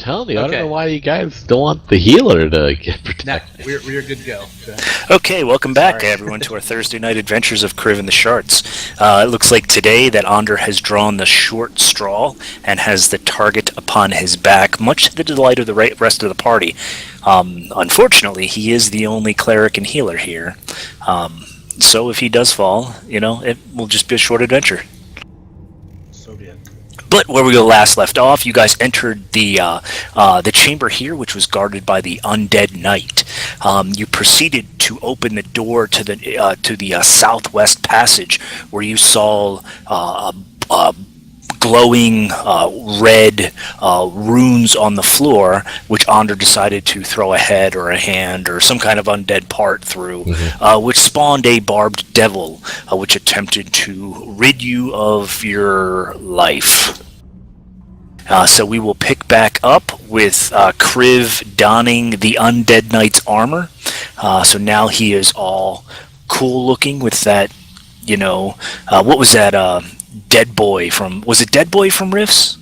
telling you, I Okay. don't know why you guys don't want the healer to get protected. Nah, we're good to go. Okay, welcome back, Sorry. everyone, to our Thursday night adventures of Kriv and the Sharts. It looks like today that Onder has drawn the short straw and has the target upon his back, much to the delight of the rest of the party. Unfortunately, he is the only cleric and healer here. So if he does fall, it will just be a short adventure. So be it. But where we last left off, you guys entered the chamber here, which was guarded by the undead knight. You proceeded to open the door to the southwest passage, where you saw glowing red runes on the floor, which Onder decided to throw a head or a hand or some kind of undead part through, which spawned a barbed devil, which attempted to rid you of your life. So we will pick back up with Kriv donning the undead knight's armor. So now he is all cool looking with that, what was that? Dead Boy from... Was it Dead Boy from Rifts?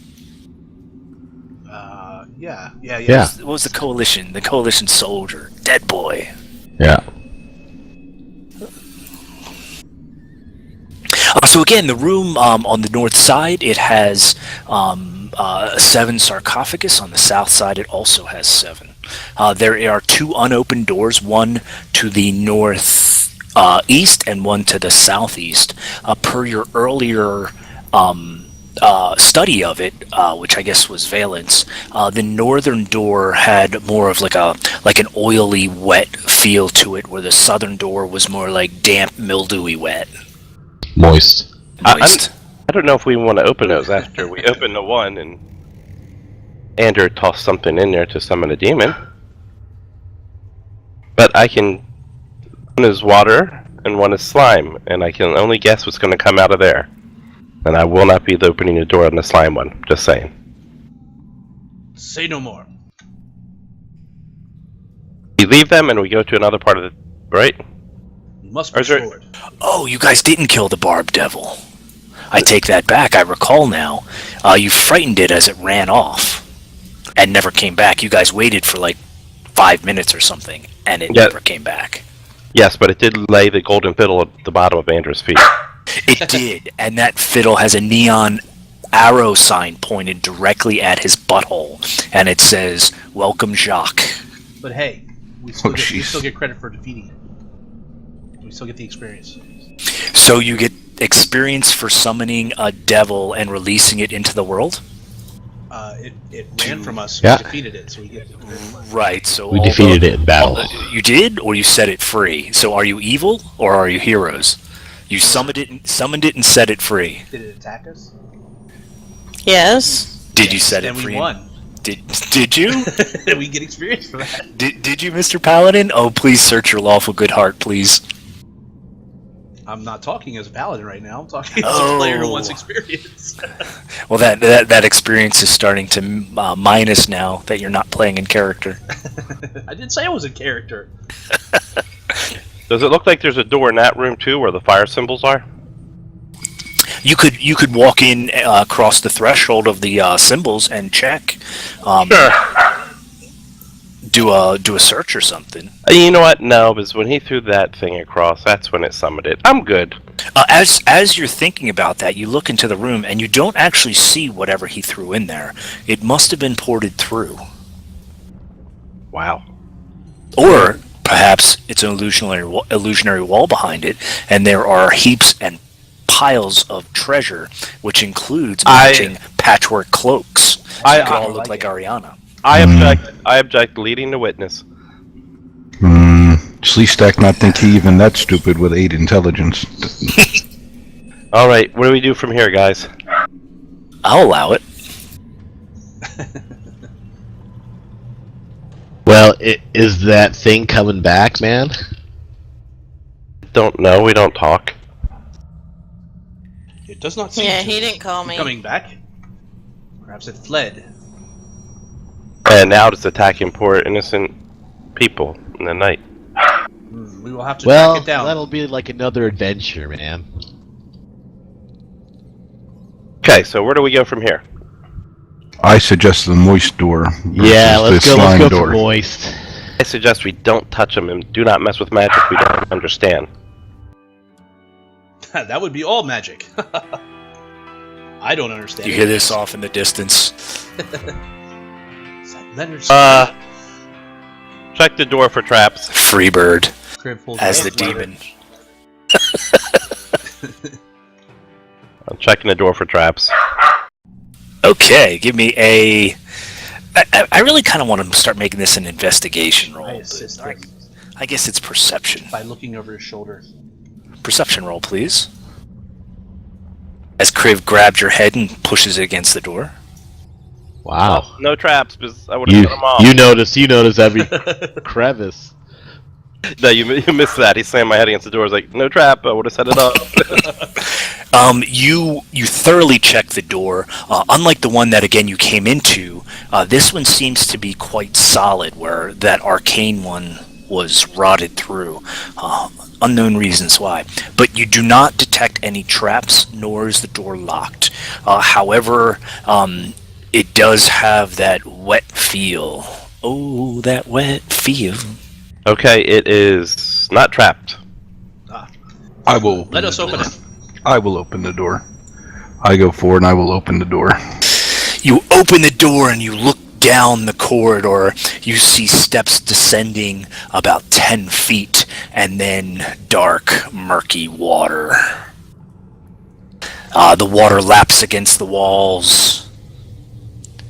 Yeah. What was the Coalition? The Coalition soldier. Dead Boy. Yeah. So again, the room on the north side, it has 7 sarcophagus. On the south side, it also has 7. There are 2 unopened doors, one to the north east and one to the southeast. Per your earlier study of it, which I guess was Valence, the northern door had more of like an oily, wet feel to it, where the southern door was more like damp, mildewy, wet. Moist. I don't know if we want to open those after we open the one and Andrew tossed something in there to summon a demon. But I can... One is water, and one is slime, and I can only guess what's going to come out of there. And I will not be opening the door on the slime one, just saying. Say no more. We leave them and we go to another part of the... Right? You must push forward. Oh, you guys didn't kill the barbed devil. I take that back, I recall now. You frightened it as it ran off, and never came back. You guys waited for like 5 minutes or something, and it never came back. Yes, but it did lay the golden fiddle at the bottom of Andrew's feet. It did, and that fiddle has a neon arrow sign pointed directly at his butthole, and it says, "Welcome, Jacques." But hey, we still get credit for defeating it. We still get the experience. So you get experience for summoning a devil and releasing it into the world? It ran from us. Yeah. We defeated it, so we get... Right, so... We defeated it in battle. You did, or you set it free? So are you evil, or are you heroes? You summoned it and set it free. Did it attack us? Yes. Did you set it and free? we won. Did you? We get experience for that. Did you, Mr. Paladin? Oh, please search your lawful good heart, please. I'm not talking as a paladin right now. I'm talking as a player who wants experience. Well, that experience is starting to minus now that you're not playing in character. I didn't say I was in character. Does it look like there's a door in that room too, where the fire symbols are? You could walk in across the threshold of the symbols and check. Sure. Do a search or something. You know what? No, because when he threw that thing across, that's when it summoned it. I'm good. As you're thinking about that, you look into the room and you don't actually see whatever he threw in there. It must have been ported through. Wow. Or perhaps it's an illusionary wall behind it, and there are heaps and piles of treasure, which includes matching patchwork cloaks. So they all look like Ariana. I object leading the witness. Sleestack not think he even that stupid with 8 intelligence. Alright, what do we do from here, guys? I'll allow it. Well, is that thing coming back, man? Don't know, we don't talk. It does not seem Yeah, to he didn't call me. coming back. Perhaps it fled. And now it's attacking poor innocent people in the night. We will have to Well, track it down. that'll be like another adventure, man. Okay, so where do we go from here? I suggest the moist door. Yeah, versus the let's slime go door. for moist. I suggest we don't touch them and do not mess with magic we don't understand. That would be all magic. I don't understand. You hear this off in the distance. Is that Leonard's Check the door for traps. Freebird crib full as of the Leonard. demon. I'm checking the door for traps. Okay, give me a... I really kind of want to start making this an investigation roll. I assist him I guess it's perception. by looking over his shoulder. Perception roll, please. As Kriv grabs your head and pushes it against the door. Wow. No traps, because I would have You cut them off. you notice every crevice. No, you missed that. He's slamming my head against the door. I was like, no trap. I would have set it up. You thoroughly check the door. Unlike the one that again you came into, this one seems to be quite solid, where that arcane one was rotted through. Unknown reasons why. But you do not detect any traps, nor is the door locked. However, it does have that wet feel. Oh, that wet feel. Okay, it is not trapped. I will open Let us the open door. it. I will open the door. I go forward and I will open the door. You open the door and you look down the corridor. You see steps descending about 10 feet and then dark, murky water. The water laps against the walls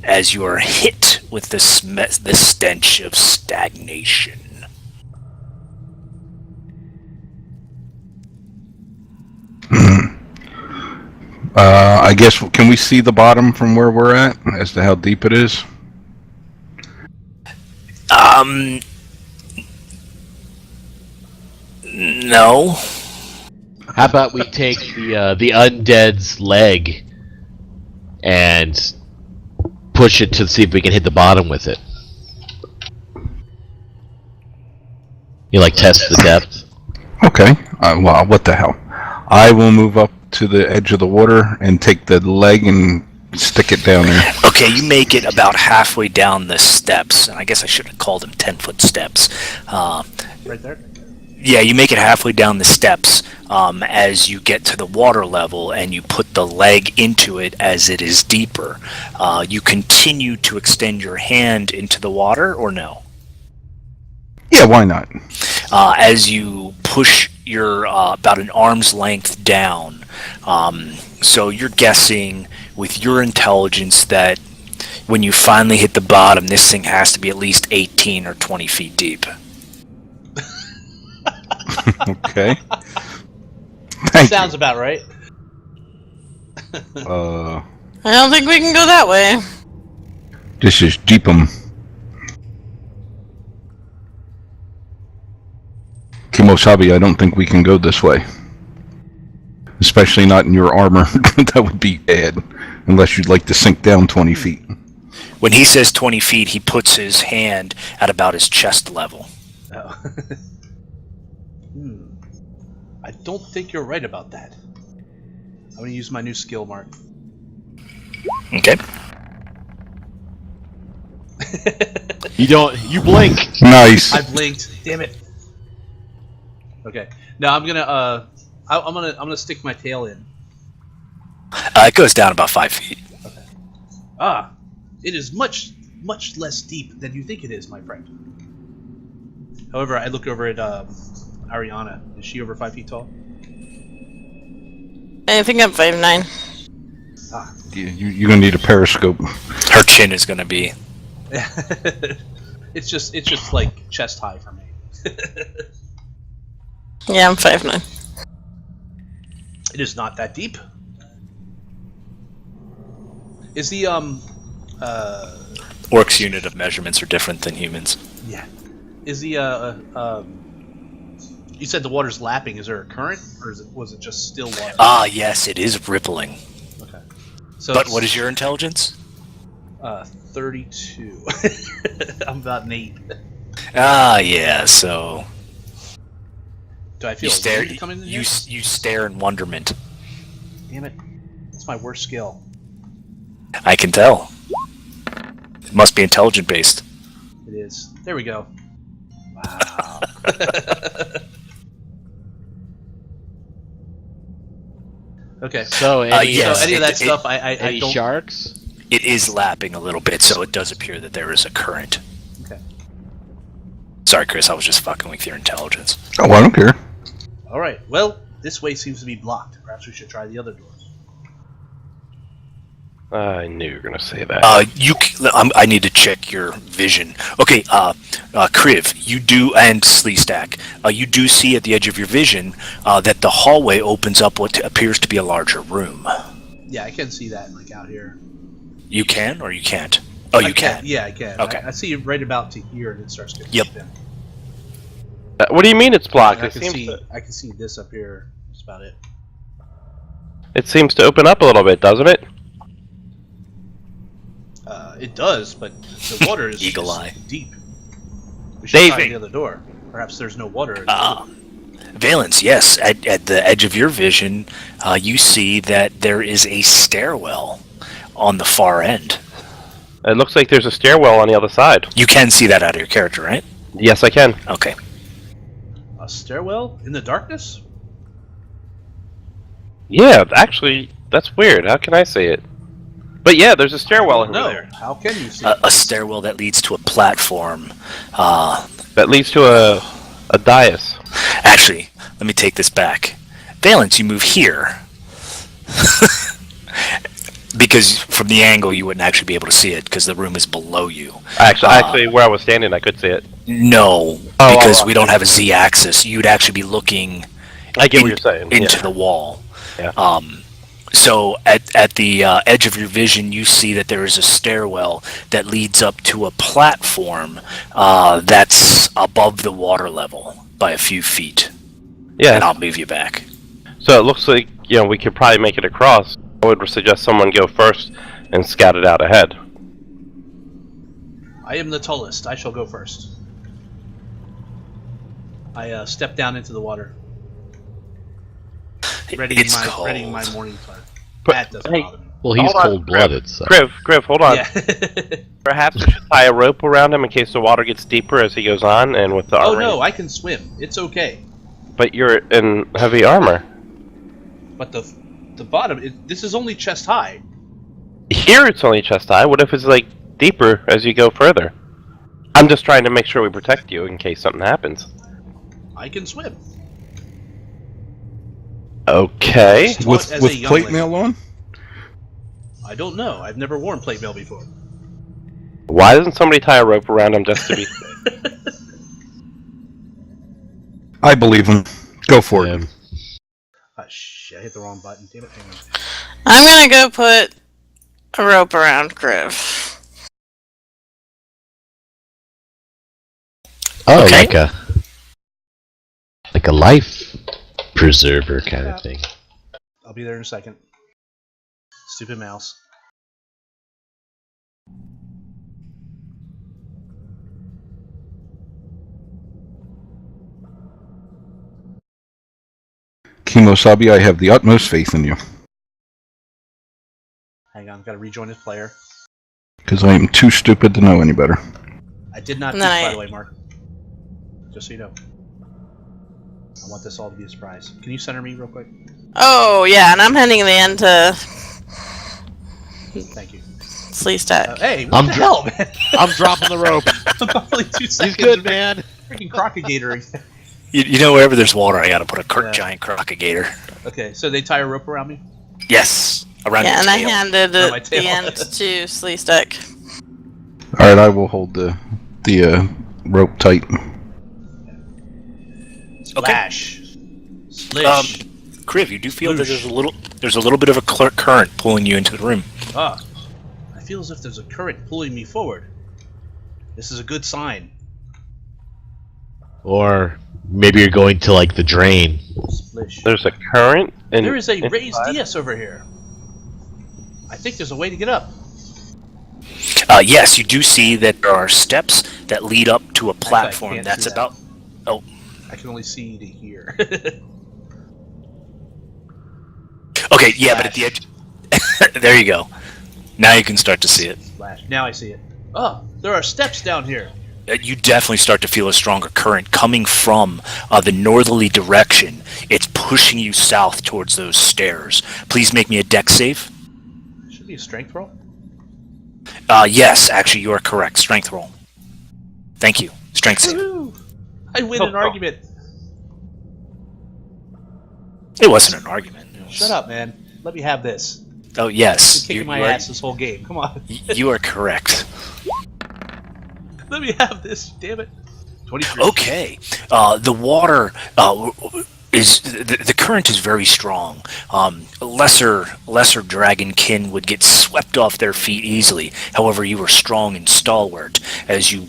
as you are hit with the stench of stagnation. I guess, can we see the bottom from where we're at as to how deep it is? No. How about we take the undead's leg and push it to see if we can hit the bottom with it? You like test the depth? Okay. Well, what the hell? I will move up to the edge of the water and take the leg and stick it down there. Okay, you make it about halfway down the steps, and I guess I should have called them 10-foot steps. Right there. Yeah, you make it halfway down the steps as you get to the water level, and you put the leg into it as it is deeper. You continue to extend your hand into the water, or no? Yeah, why not? As you push your about an arm's length down, so you're guessing with your intelligence that when you finally hit the bottom, this thing has to be at least 18 or 20 feet deep. Okay. Thank Sounds about right. you. I don't think we can go that way. This is Jeepum. Kimosabi, I don't think we can go this way. Especially not in your armor. That would be bad. Unless you'd like to sink down 20 feet. When he says 20 feet, he puts his hand at about his chest level. Oh. I don't think you're right about that. I'm gonna use my new skill, Mark. Okay. You blink. Nice. I blinked. Damn it. Okay. Now I'm gonna I'm gonna stick my tail in. It goes down about 5 feet. Ah, it is much less deep than you think it is, my friend. However, I look over at Ariana. Is she over 5 feet tall? I think I'm 5'9". Ah. You're going to need a periscope. Her chin is going to be... It's just like chest high for me. Yeah, I'm 5'9". It is not that deep. Is the Orcs' unit of measurements are different than humans. yeah. Is the you said the water's lapping. Is there a current, or was it just still water? Ah, yes, it is rippling. Okay. So But it's, what is your intelligence? 32. I'm about an 8. Ah, yeah, so... Do I feel You stare, wind coming in you here? stare in wonderment. Damn it. That's my worst skill. I can tell. Must be intelligent based. It is. There we go. Wow. Okay. So any, yes, So any of that it- stuff, I any don't. sharks? It is lapping a little bit, so it does appear that there is a current. Okay. Sorry, Chris, I was just fucking with your intelligence. Oh, I don't care. All right. Well, this way seems to be blocked. Perhaps we should try the other doors. I knew you were gonna say that. I need to check your vision. Okay, Kriv, you do, and Sleestack, you do see at the edge of your vision that the hallway opens up what appears to be a larger room. Yeah, I can see that, like out here. You can, or you can't? Oh, you can. Yeah, I can. Okay. I see it right about to here, and it starts getting Yep. spin. What do you mean it's blocked? I It can seems see. to, I can see this up here. That's about it. it seems to open up a little bit, doesn't it? It does, but the water is Eagle is eye. deep. We should try Davey. the other door. Perhaps there's no water. In the other. Valence, yes. At the edge of your vision, you see that there is a stairwell on the far end. It looks like there's a stairwell on the other side. You can see that out of your character, right? Yes, I can. Okay. A stairwell in the darkness? Yeah, actually, that's weird. How can I see it? But yeah, there's a stairwell over No. there How can you see? A stairwell that leads to a platform. that leads to a dais. Actually, let me take this back. Valence, you move here. Because from the angle, you wouldn't actually be able to see it because the room is below you. Actually, where I was standing, I could see it. No, Oh, because oh, we don't have a Z-axis. You'd actually be looking I get what you're saying. into Yeah. the wall. Yeah. So at the edge of your vision, you see that there is a stairwell that leads up to a platform that's above the water level by a few feet. Yeah. And I'll move you back. So it looks like we could probably make it across. I would suggest someone go first and scout it out ahead. I am the tallest. I shall go first. I step down into the water. Readying It's cold. my morning fire. But- That doesn't hey, bother me. Well, he's Hold on, cold-blooded, so. Griff, hold on. Yeah. Perhaps we should tie a rope around him in case the water gets deeper as he goes on, and with the Oh armor. no, I can swim. It's okay. But you're in heavy armor. But the bottom, this is only chest high. Here it's only chest high. What if it's like deeper as you go further? I'm just trying to make sure we protect you in case something happens. I can swim. Okay. Taught With as a with plate youngling. mail on? I don't know. I've never worn plate mail before. Why doesn't somebody tie a rope around him just to be? I believe him. Go for it. Yeah. Ah, shit, I hit the wrong button. Damn it, hang on. I'm gonna go put a rope around Kriv. Oh, Okay. like a life preserver kind of thing. I'll be there in a second. Stupid mouse. Kimosabi, I have the utmost faith in you. Hang on, gotta rejoin as player. Because I am too stupid to know any better. I did not And peek, then by I- the way, Mark. Just so you know. I want this all to be a surprise. Can you center me real quick? Oh yeah, and I'm heading in the end to Thank you. Sleestack. Hey, what I'm the dr- hell, man? I'm dropping the rope. I'm only 2 seconds. He's good, man. Freaking crocogatoring. You know, wherever there's water, I gotta put a Yeah. giant crocagator. Okay, so they tie a rope around me? Yes, around Yeah, your and I tail. handed Oh, my it tail. the end to Sleestack. Alright, I will hold the rope tight. Splash. Splish. Kriv, you do feel that there's a little bit of a current pulling you into the room. Ah. I feel as if there's a current pulling me forward. This is a good sign. Or maybe you're going to like the drain. Splish. There's a current. There is a raised inside? DS over here. I think there's a way to get up. Yes, you do see that there are steps that lead up to a platform can't that's see that. about. Oh, I can only see to here. okay, yeah, but at the edge. There you go. Now you can start to see it. Splash. Now I see it. Oh, there are steps down here. You definitely start to feel a stronger current coming from the northerly direction. It's pushing you south towards those stairs. Please make me a dex save. Should be a strength roll. Yes, actually, you are correct. Strength roll. Thank you. Strength save. Woo-hoo! I win an argument. It wasn't an argument. Shut up, man. Let me have this. Oh, yes. You're kicking my ass this whole game. Come on. You are correct. Let me have this. Damn it. 23. Okay. The water is the current is very strong. Lesser dragonkin would get swept off their feet easily. However, you are strong and stalwart as you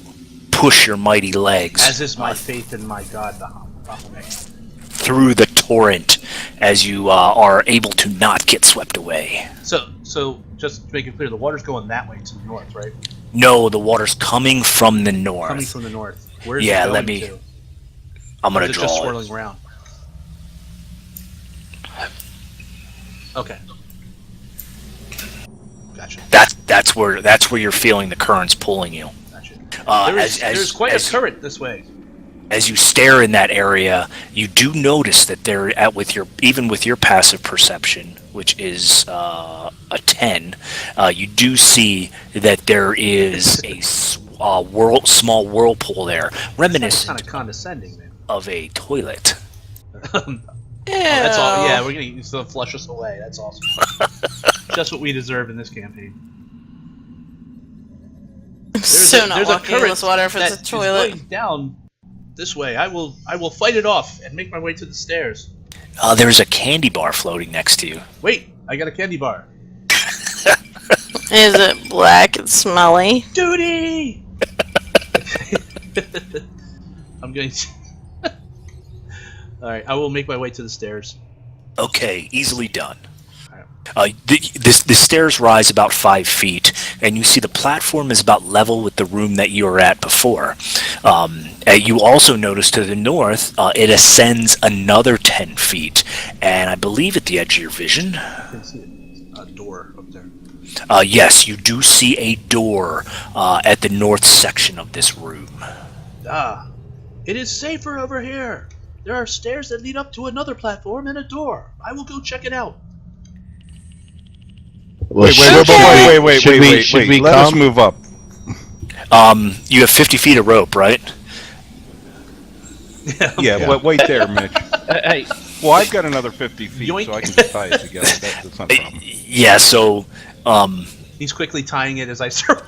push your mighty legs. As is my faith in my God, Bahamut. Through the torrent as you are able to not get swept away. So just to make it clear, the water's going that way to the north, right? No, the water's coming from the north. Coming from the north. Where's Yeah, it going let me- to? I'm Or gonna is it draw just it. swirling around? Okay. Gotcha. That's where you're feeling the currents pulling you. Gotcha. There's quite a current this way. As you stare in that area, you do notice that there, even with your passive perception, which is a 10, you do see that there is a small whirlpool there, reminiscent Kind of condescending, man. of a toilet. That's all. Yeah, we're gonna use to flush us away. That's awesome. Just what we deserve in this campaign. So not walking in this water if it's a that is toilet. going down this way. I will fight it off and make my way to the stairs. There's a candy bar floating next to you. Wait, I got a candy bar. Is it black and smelly? Duty. I'm going to. All right, I will make my way to the stairs. Okay, easily done. The stairs rise about 5 feet, and you see the platform is about level with the room that you were at before. You also notice to the north, it ascends another 10 feet, and I believe at the edge of your vision... I can see it. A door up there. Yes, you do see a door at the north section of this room. It is safer over here. There are stairs that lead up to another platform and a door. I will go check it out. Well, Wait. should we Let us come? move up. You have 50 feet of rope, right? Yeah, wait there, Mitch. Hey, Well, I've got another 50 feet, Yoink. so I can just tie it together. That's not a problem. Yeah, so... He's quickly tying it as I start.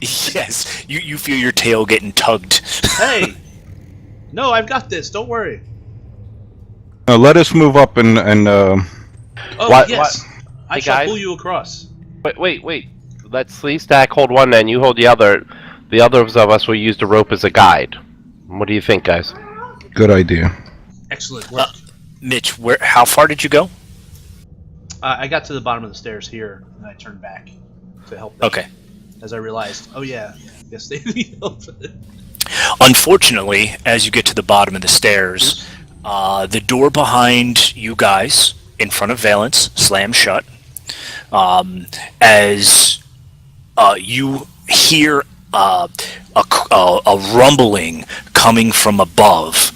yes, you feel your tail getting tugged. Hey! No, I've got this. Don't worry. Let us move up and Oh, What- yes. I Hey, shall guys. pull you across. Wait. Let's Lee Stack hold one end, you hold the other. The others of us will use the rope as a guide. What do you think, guys? good idea. Excellent work. Mitch, how far did you go? I got to the bottom of the stairs here, and I turned back to help them. Okay. As I realized, oh yeah, yes they need help. Unfortunately, as you get to the bottom of the stairs, the door behind you guys, in front of Valence, slams shut. As you hear a rumbling coming from above,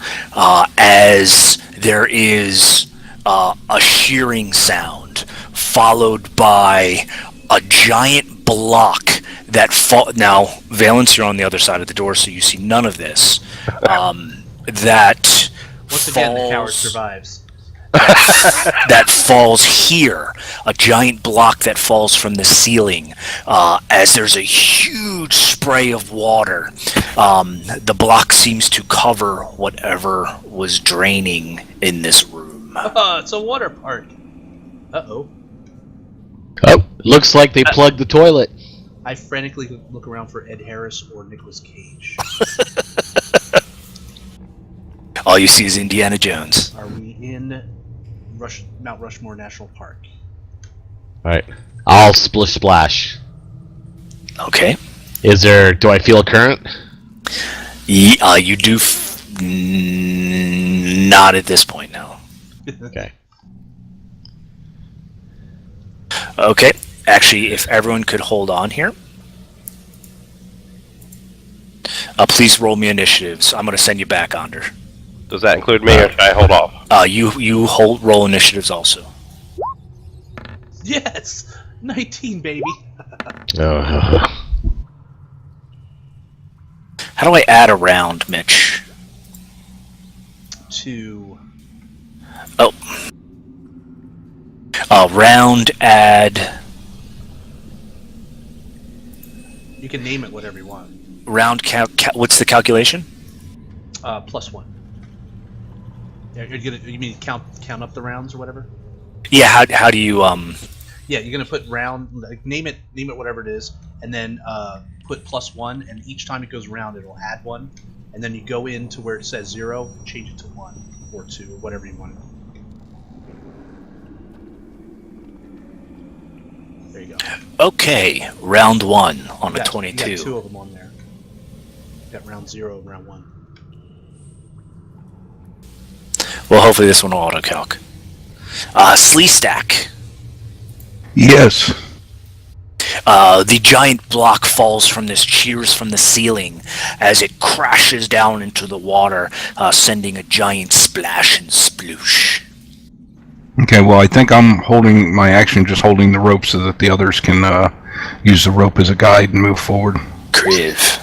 as there is a shearing sound, followed by a giant block that now, Valence, you're on the other side of the door, so you see none of this. That Once again, the coward falls- survives. that falls here, a giant block that falls from the ceiling, as there's a huge spray of water. The block seems to cover whatever was draining in this room. It's a water park. Uh-oh. Oh, looks like they plugged the toilet. I frantically look around for Ed Harris or Nicolas Cage. All you see is Indiana Jones. Are we in Mount Rushmore National Park? Alright. I'll splish splash. Okay. Do I feel a current? You do not at this point, no. Okay. Okay. Actually, if everyone could hold on here. Please roll me initiatives. I'm going to send you back, Onder. Does that include me, or should I hold off? You roll initiatives also. Yes! 19, baby! Oh. How do I add a round, Mitch? 2. Oh. Round add... You can name it whatever you want. Round what's the calculation? +1. You mean count up the rounds or whatever? Yeah, how do you Yeah, you're gonna put round, like, name it whatever it is, and then put +1, and each time it goes round, it'll add 1, and then you go into where it says 0, change it to 1 or 2 or whatever you want. There you go. Okay, round 1 on a 22. You got 2 of them on there. You got round 0 and round 1. Well, hopefully this one will auto-calc. Slee stack. Yes. The giant block falls from this, shears from the ceiling as it crashes down into the water, sending a giant splash and sploosh. Okay, well, I think I'm holding my action, just holding the rope so that the others can use the rope as a guide and move forward. Kriv.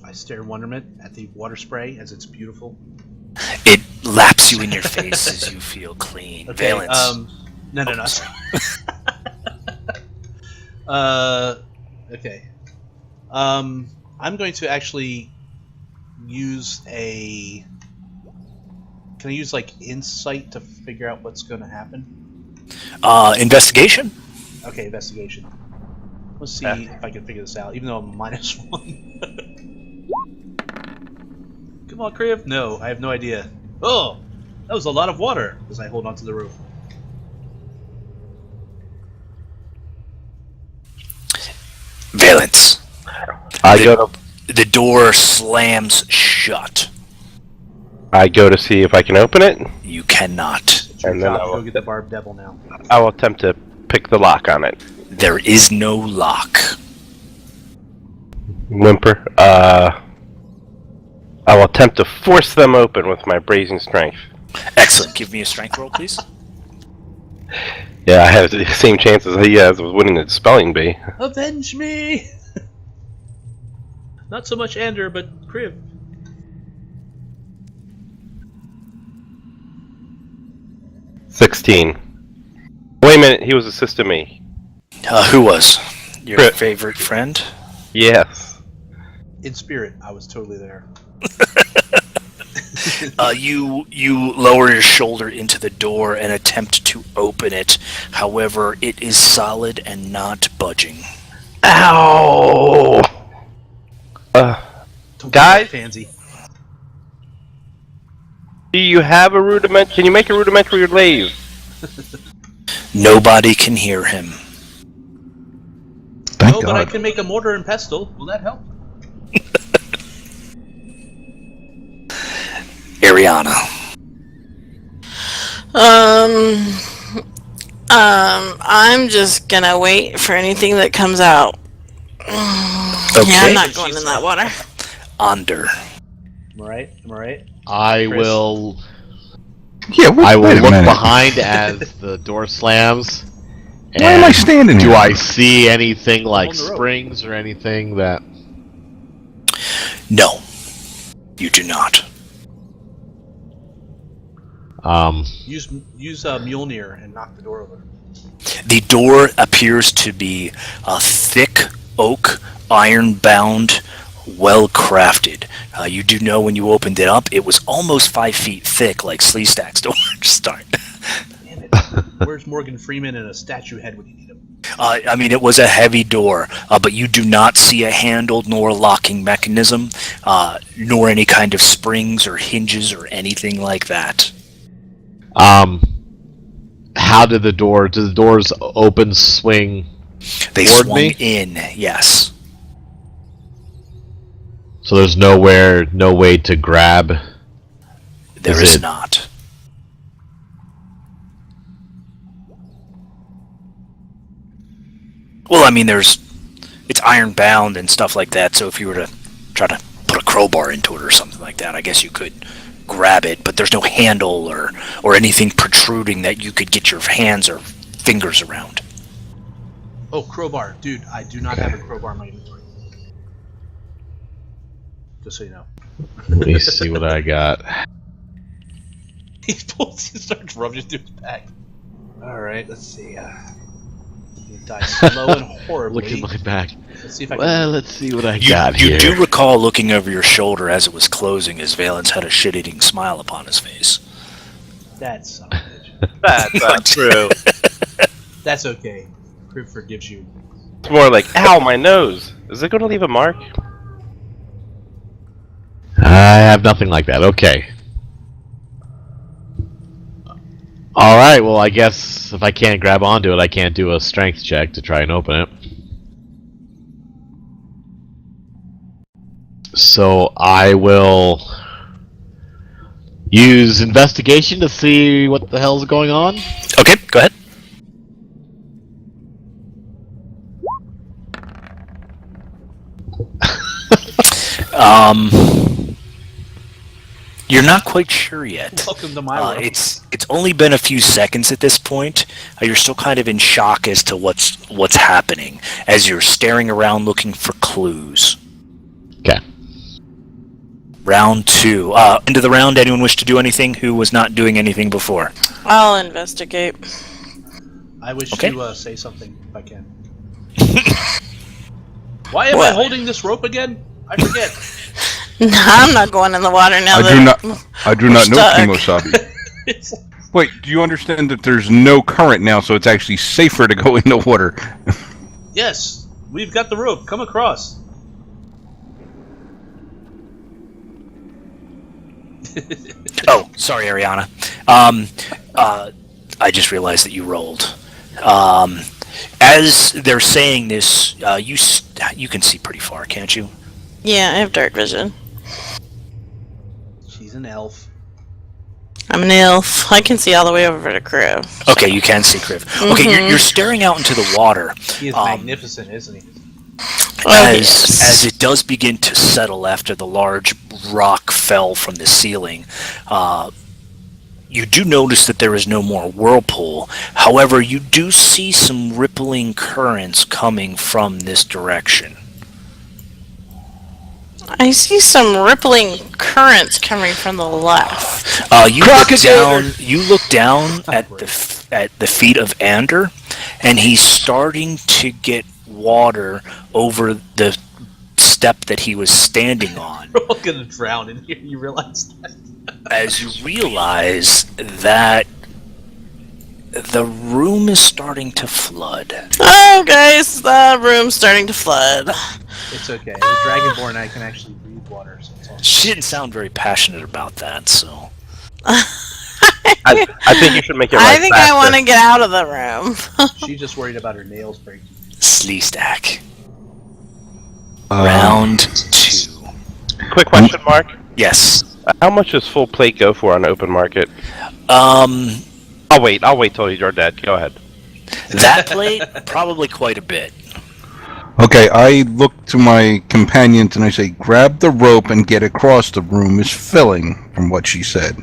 I stare in wonderment at the water spray as it's beautiful. It laps you in your face as you feel clean. Okay, Valence. No. Okay. I'm going to actually use a... Can I use, like, insight to figure out what's going to happen? Investigation? Okay, investigation. Let's see if I can figure this out, even though I'm -1. Come on, Kriv. No, I have no idea. Oh! That was a lot of water, as I hold onto the rope. Valence. The door slams shut. I go to see if I can open it. You cannot. And then Go get the barbed devil now. I will attempt to pick the lock on it. There is no lock. Whimper. I will attempt to force them open with my brazen strength. Excellent. Give me a strength roll, please. Yeah, I have the same chances he has of winning the spelling bee. Avenge me! Not so much Ander, but Kriv. $16. Wait a minute, he was assisting me. Who was? Your Kriv. favorite friend? Yes. In spirit, I was totally there. You lower your shoulder into the door and attempt to open it. However, it is solid and not budging. Ow! Don't Guys? Pansy. Do you have a rudiment? Can you make a rudimentary lathe? Nobody can hear him. Thank Oh, God. but I can make a mortar and pestle. Will that help? Ariana. I'm just gonna wait for anything that comes out. Okay. Yeah, I'm not going in that water. Onder. Am I right? Am I right? I Chris? will. Yeah, I will wait a look minute. behind as the door slams. Why am I and standing here? Do I see anything like On the rope. springs or anything that? No. You do not. Use Mjolnir and knock the door over. The door appears to be a thick oak, iron-bound, well-crafted. You do know when you opened it up, it was almost 5 feet thick, like Sleestack's door. Start. Damn it. Where's Morgan Freeman and a statue head when you need him? I mean, it was a heavy door, but you do not see a handle nor a locking mechanism, nor any kind of springs or hinges or anything like that. How did the doors open, swing They toward swung me? in, yes. So there's no way to grab. There Is is it- not. Well, I mean, it's iron bound and stuff like that, so if you were to try to put a crowbar into it or something like that. I guess you could grab it, but there's no handle or anything protruding that you could get your hands or fingers around. Oh, crowbar. Dude, I do not have a crowbar in my inventory. Just so you know. Let me see what I got. He starts rubbing it through his back. Alright, let's see. You die slow and horribly. Look at my back. Let's see if I Well, can... let's see what I got You here. do recall looking over your shoulder as it was closing as Valence had a shit-eating smile upon his face. That's son of a bitch. That's not true. That's okay. Kriv forgives you. It's more like, ow, my nose. Is it going to leave a mark? I have nothing like that. Okay. Alright, well, I guess if I can't grab onto it, I can't do a strength check to try and open it. So I will use investigation to see what the hell's going on. Okay, go ahead. You're not quite sure yet. Welcome to my world. It's only been a few seconds at this point. You're still kind of in shock as to what's happening as you're staring around looking for clues. Okay. Round 2. Into the round, anyone wish to do anything who was not doing anything before? I'll investigate. I wish Okay. to say something if I can. Why am I holding this rope again? I forget. I'm not going in the water now. I do not know stuck. Kimosabi. It's like, Wait, do you understand that there's no current now, so it's actually safer to go in the water? yes, we've got the rope. Come across. Oh, sorry, Ariana. I just realized that you rolled. As they're saying this, you can see pretty far, can't you? Yeah, I have dark vision. She's an elf. I'm an elf. I can see all the way over to Kriv. Okay, you can see Kriv. Okay, you're staring out into the water. He is magnificent, isn't he? As it does begin to settle after the large rock fell from the ceiling, you do notice that there is no more whirlpool. However, you do see some rippling currents coming from this direction. I see some rippling currents coming from the left. You look down at the feet of Ander, and he's starting to get water over the step that he was standing on. We're all gonna drown in here. You realize that? As you realize that the room is starting to flood. Oh, guys, the room's starting to flood. It's okay. The Dragonborn and I can actually breathe water, so it's all. She didn't sound very passionate about that, so. I think you should make it I right think faster. I want to get out of the room. She's just worried about her nails breaking. Slee stack. Round 2. Quick question, Mark. Yes. How much does full plate go for on the open market? I'll wait till you're dead. Go ahead. That plate, probably quite a bit. Okay, I look to my companions and I say, grab the rope and get across. The room is filling, from what she said.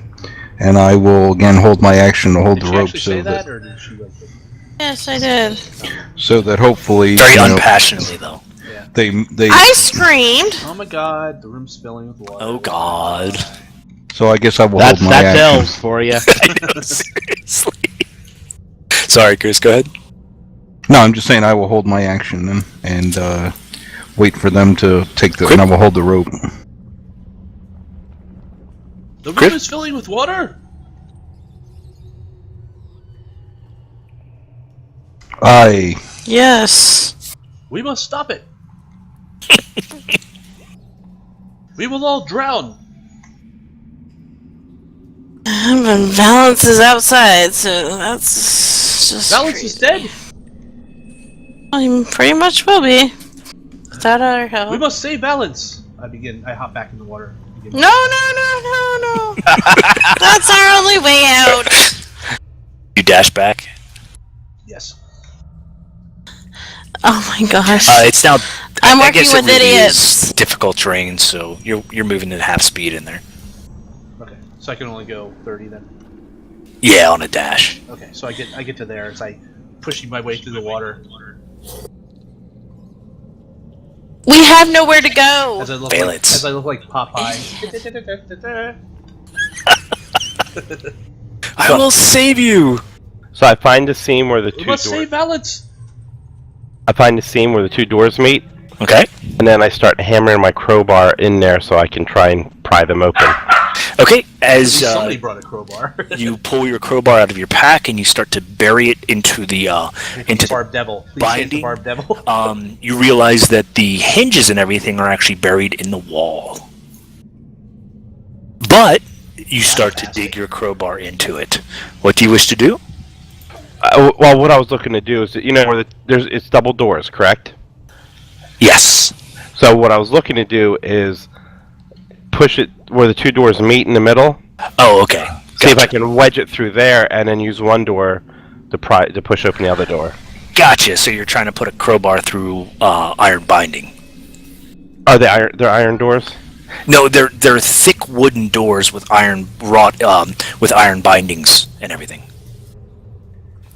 And I will again hold my action to hold Did the she rope actually say so that, or did she like? Yes, I did. so that hopefully Very unpassionately, though. they I screamed. Oh my God, the room's filling with water. Oh, God. So I guess I will That's hold my action. elves for you. I know, seriously. Sorry, Chris, go ahead. No, I'm just saying I will hold my action then and wait for them to take the. Quick. And I will hold the rope. The room is filling with water. Yes. We must stop it. We will all drown. But Valence is outside, so that's just. Valence is dead. I pretty much will be. Without our help. We must save Valence. I hop back in the water. No. That's our only way out. You dash back. Yes. Oh my gosh. It's now I'm I working guess with it really idiots. is difficult terrain, so you're moving at half speed in there. Okay, so I can only go 30 then. Yeah, on a dash. Okay, so I get to there as I pushing my way through the water. We have nowhere to go. As I look Valence. like Popeye. I will save you. So I find the seam where the We two must doors. save Valence. I find the seam where the two doors meet, Okay. and then I start hammering my crowbar in there so I can try and pry them open. Okay. As Somebody brought a crowbar. you pull your crowbar out of your pack and you start to bury it into the Barb Devil. Please save the binding. Barb Devil. You realize that the hinges and everything are actually buried in the wall. But you start to dig your crowbar into it. What do you wish to do? Well, what I was looking to do is, where it's double doors, correct? Yes. So what I was looking to do is push it where the two doors meet in the middle. Oh, okay. See if I can wedge it through there, and then use one door to push open the other door. Gotcha. So you're trying to put a crowbar through iron binding. Are they iron? They're iron doors. No, they're thick wooden doors with iron with iron bindings and everything.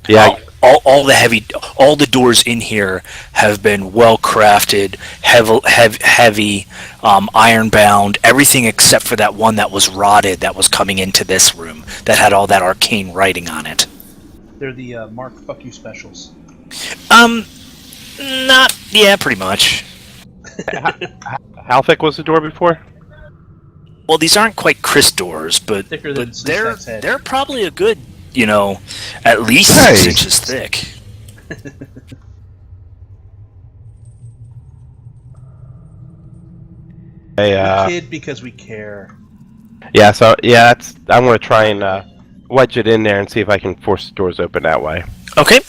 Yeah. All the doors in here have been well crafted, heavy, iron bound. Everything except for that one that was rotted that was coming into this room that had all that arcane writing on it. They're the Mark Fuck You specials. Pretty much. How thick was the door before? Well, these aren't quite Chris doors, but Thicker than Snick's head. they're probably a good, at least Hey. 6 inches thick. Hey, We kid because we care. yeah. So yeah, I'm gonna try and wedge it in there and see if I can force the doors open that way. Okay.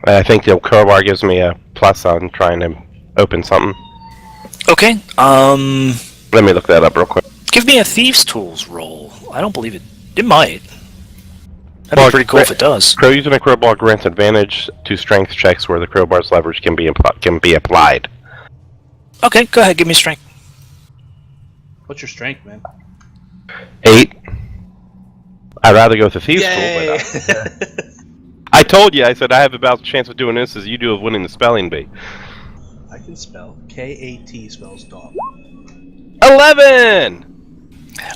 I think the crowbar gives me a plus on trying to open something. Okay. Let me look that up real quick. Give me a thieves' tools roll. I don't believe it. It might. That'd Well, be pretty cool if it does. Using a crowbar grants advantage to strength checks where the crowbar's leverage can be applied. Okay, go ahead. Give me strength. What's your strength, man? 8. I'd rather go with the thieves Yay! tool, but I told you. I said I have about a chance of doing this as you do of winning the spelling bee. I can spell. K-A-T spells dog. 11.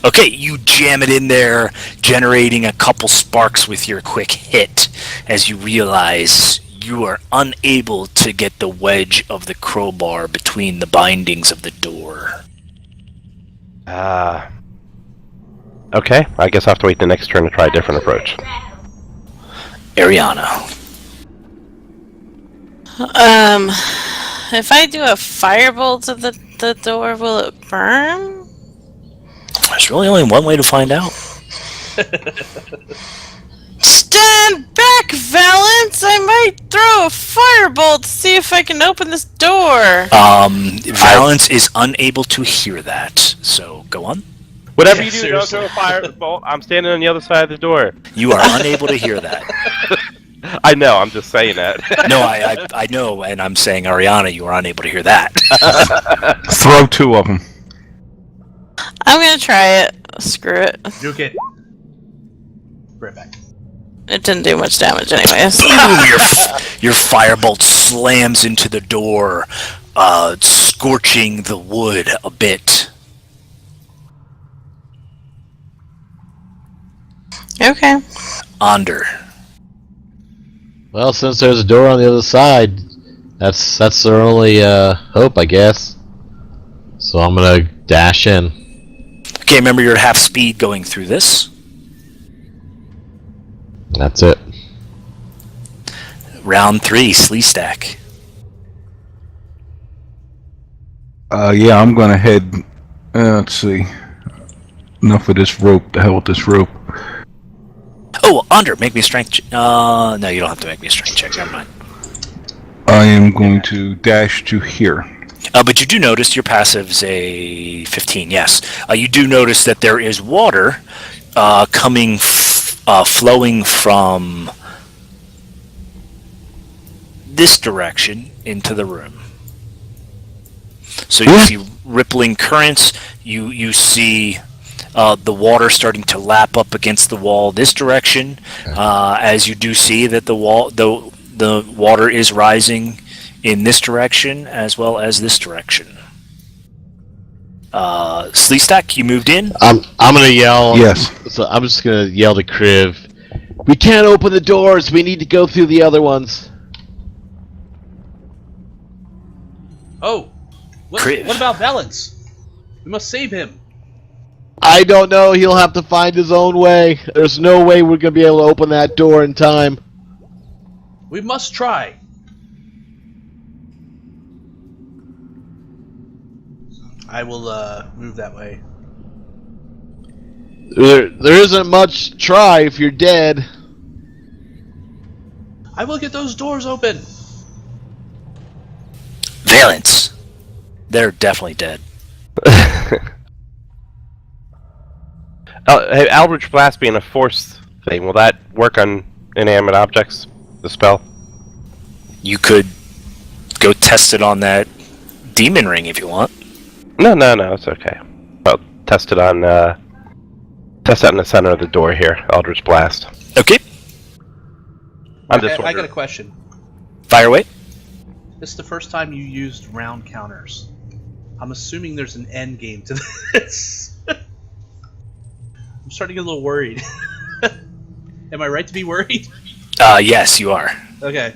Okay, you jam it in there, generating a couple sparks with your quick hit as you realize you are unable to get the wedge of the crowbar between the bindings of the door. Okay. I guess I have to wait the next turn to try a different approach. Ariana. If I do a firebolt to the door, will it burn? There's really only one way to find out. Stand back, Valence! I might throw a firebolt to see if I can open this door. Valence is unable to hear that, so go on. Whatever Yeah, you do, seriously. don't throw a fire bolt. I'm standing on the other side of the door. You are unable to hear that. I know. I'm just saying that. No, I know, and I'm saying, Ariana, you are unable to hear that. Throw 2 of them. I'm gonna try it. Screw it. Juke it. Right back. It didn't do much damage anyways. Ooh, your firebolt slams into the door, scorching the wood a bit. Okay. Onder. Well, since there's a door on the other side, that's their only hope, I guess. So I'm gonna dash in. Okay, remember you're at half speed going through this. That's it. Round 3, Slee Stack. Yeah, I'm gonna head. Let's see. Enough of this rope. The hell with this rope. Oh, Onder, make me a strength. No, you don't have to make me a strength check. Never mind. I am going to dash to here. But you do notice your passive's a 15. Yes, you do notice that there is water flowing from this direction into the room. So you see rippling currents. You see the water starting to lap up against the wall this direction. As you do see that the water is rising in this direction as well as this direction. Sleestack, you moved in. I'm gonna yell. Yes. So I'm just gonna yell to Kriv. We can't open the doors. We need to go through the other ones. Oh, what about Valance? We must save him. I don't know. He'll have to find his own way. There's no way we're gonna be able to open that door in time. We must try. I will move that way. There isn't much to try if you're dead. I will get those doors open. Valence. They're definitely dead. Hey, Eldritch Blast being a force thing, will that work on inanimate objects? The spell? You could go test it on that demon ring if you want. No, it's okay. I'll test it on, test that in the center of the door here. Eldritch Blast. Okay. I'm just I got a wondering. question. Fire away. This is the first time you used round counters. I'm assuming there's an end game to this. I'm starting to get a little worried. Am I right to be worried? Yes, you are. Okay.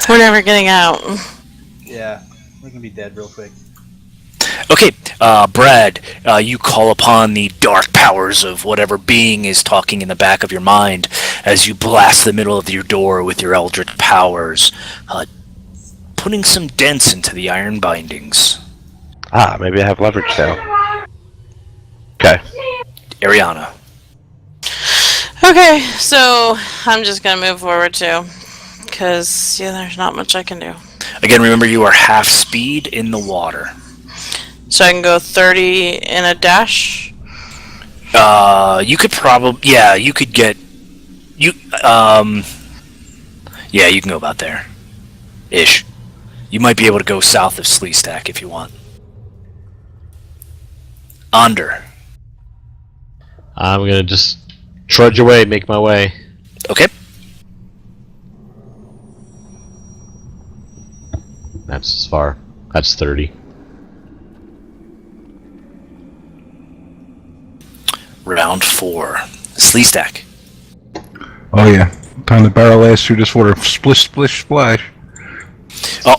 We're never getting out. Yeah, we're gonna be dead real quick. Okay, Brad, you call upon the dark powers of whatever being is talking in the back of your mind as you blast the middle of your door with your eldritch powers, putting some dents into the iron bindings. Ah, maybe I have leverage now. Okay. Ariana. Okay, so I'm just gonna move forward too, because there's not much I can do. Again, remember you are half speed in the water. So I can go 30 in a dash. You could probably, you could get, you can go about there, ish. You might be able to go south of Sleestack if you want. Onder. I'm gonna just trudge away, make my way. Okay. That's as far. That's 30. Round 4. Sleestack. Oh yeah. Time to barrel ass through this water. Splish, splish, splash.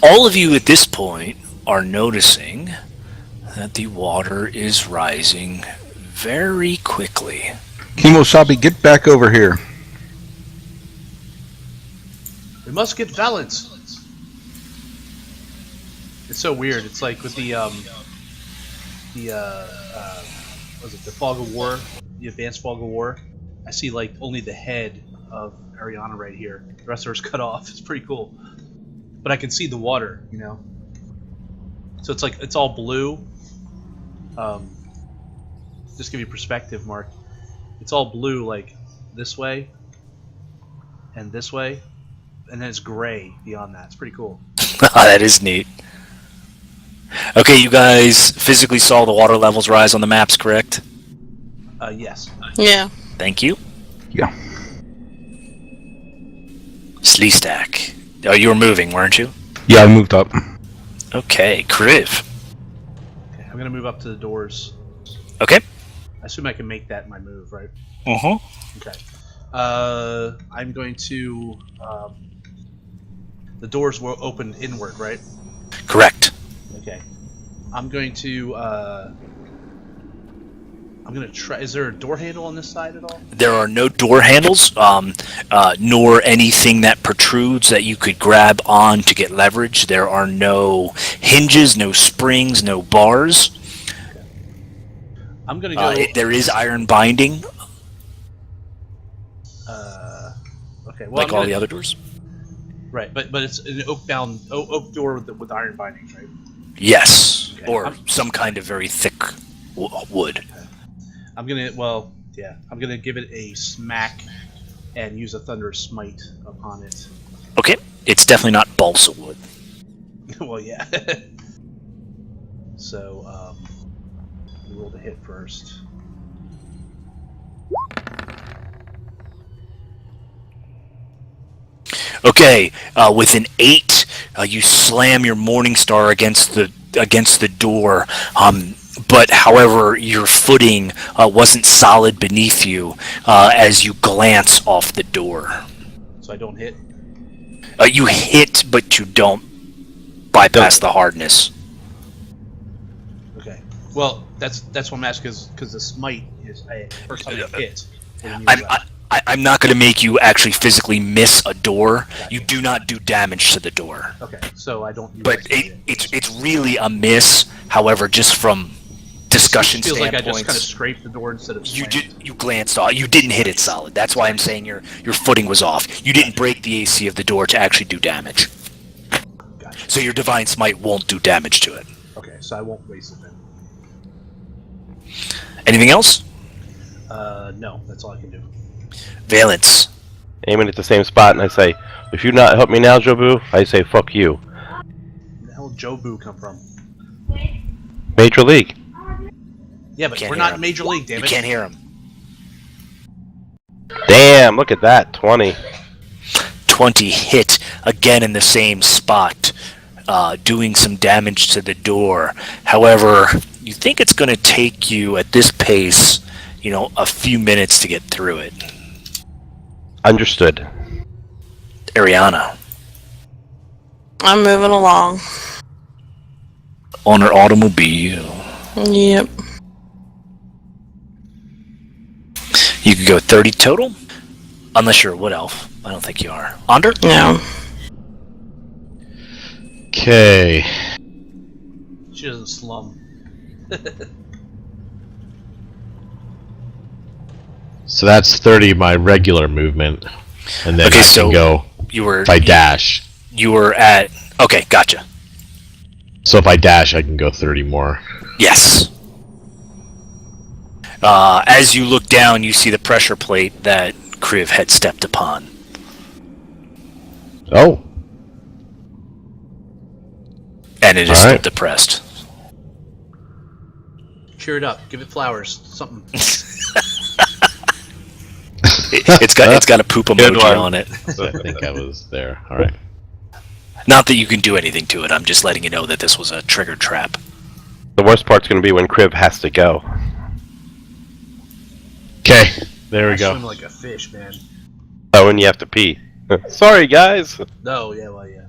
All of you at this point are noticing that the water is rising very quickly. Kimosabi, get back over here. We must get Valance. It's so weird. It's like with the was it the Fog of War, the Advanced Fog of War? I see like only the head of Ariana right here. The rest of her's cut off. It's pretty cool. But I can see the water, you know. So it's like it's all blue. Just give you perspective, Mark. It's all blue like this way and this way, and then it's gray beyond that. It's pretty cool. That is neat. Okay, you guys physically saw the water levels rise on the maps, correct? Yes. Yeah. Thank you. Yeah. Sleestack. Oh, you were moving, weren't you? Yeah, I moved up. Okay, Kriv. Okay, I'm gonna move up to the doors. Okay. I assume I can make that my move, right? Uh-huh. Okay. I'm going to. The doors will open inward, right? Correct. Okay. I'm going to. I'm gonna try. Is there a door handle on this side at all? There are no door handles, nor anything that protrudes that you could grab on to get leverage. There are no hinges, no springs, no bars. I'm gonna go. There is iron binding, Okay. Well, like all the other doors. Right, but it's an oak oak door with iron bindings, right? Yes, Okay. or some kind of very thick wood. I'm gonna. Well, yeah. I'm gonna give it a smack and use a thunderous smite upon it. Okay, it's definitely not balsa wood. Well, yeah. So, we roll the hit first. Okay, with an 8, you slam your Morning Star against the door. But however, your footing wasn't solid beneath you as you glance off the door. So I don't hit? You hit, but you don't bypass the hardness. Okay. Well, that's what I'm asking, because the smite is first time I hit. I'm not going to make you actually physically miss a door. Gotcha. You do not do damage to the door. Okay, so I don't. But it's really a miss. However, just from discussion It feels standpoints, like I just kind of scraped the door instead of. you glanced off. You didn't hit it solid. That's why I'm saying your footing was off. You didn't break the AC of the door to actually do damage. Gotcha. So your divine smite won't do damage to it. Okay, so I won't waste it then. Anything else? No, that's all I can do. Valence. Aiming at the same spot, and I say, if you not help me now, Jobu, I say, fuck you. Where the hell did Jobu come from? Major League. Yeah, but Can't we're hear not him. in Major League, damn You it. can't hear him. Damn, look at that, 20. 20 hit again in the same spot, doing some damage to the door. However, you think it's going to take you at this pace, a few minutes to get through it. Understood. Ariana, I'm moving along. on her automobile. Yep. You could go 30 total, unless you're a wood elf. I don't think you are. Onder? No. Okay. She doesn't slum. So that's 30 my regular movement. And then Okay, I so can go You were if I dash. you were at. Okay, gotcha. So if I dash, I can go 30 more. Yes. As you look down, you see the pressure plate that Kriv had stepped upon. Oh. And it is All still right. depressed. Cheer it up. Give it flowers. Something. It's got a poop Good emoji one. on it. So I think I was there. Alright. Not that you can do anything to it. I'm just letting you know that this was a trigger trap. The worst part's going to be when Kriv has to go. Okay. There we I go. swim like a fish, man. Oh, and you have to pee. Sorry, guys. No, yeah, well, yeah.